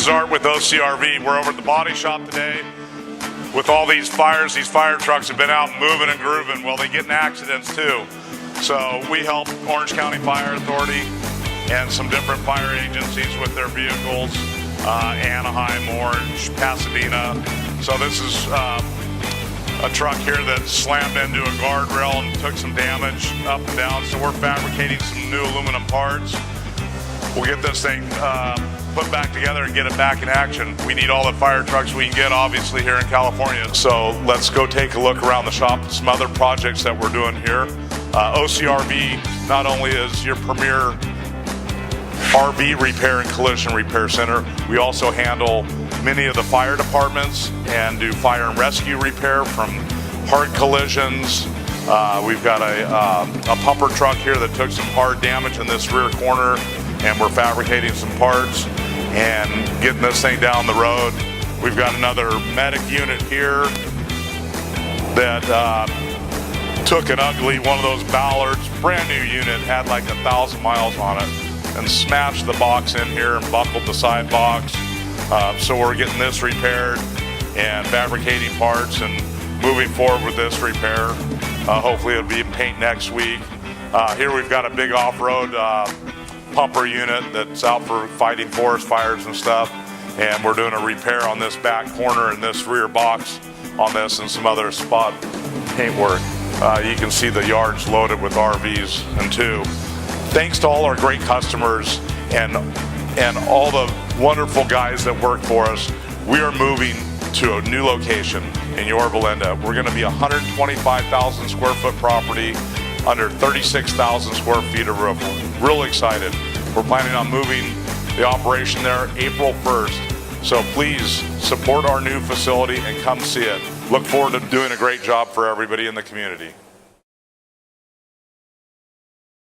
is Art with OCRV. We're over at the body shop today with all these fires. These fire trucks have been out moving and grooving. Well, they get in accidents too. So we help Orange County Fire Authority and some different fire agencies with their vehicles, Anaheim, Orange, Pasadena. So this is a truck here that slammed into a guardrail and took some damage up and down. So we're fabricating some new aluminum parts. We'll get this thing put back together and get it back in action. We need all the fire trucks we can get, obviously, here in California. So let's go take a look around the shop, some other projects that we're doing here. OCRV not only is your premier RV repair and collision repair center, we also handle many of the fire departments and do fire and rescue repair from hard collisions. We've got a pumper truck here that took some hard damage in this rear corner, and we're fabricating some parts and getting this thing down the road. We've got another medic unit here that took an ugly one of those Ballards, brand new unit, had like 1,000 miles on it, and smashed the box in here and buckled the side box. So we're getting this repaired and fabricating parts and moving forward with this repair. Hopefully it'll be in paint next week. Here we've got a big off-road pumper unit that's out for fighting forest fires and stuff, and we're doing a repair on this back corner and this rear box on this and some other spot paint work. You can see the yards loaded with RVs and two. Thanks to all our great customers and all the wonderful guys that work for us, we are moving to a new location in Yorba Linda. We're going to be 125,000 square foot property under 36,000 square feet of roof. We're real excited. We're planning on moving the operation there April 1st. So please support our new facility and come see it. Look forward to doing a great job for everybody in the community.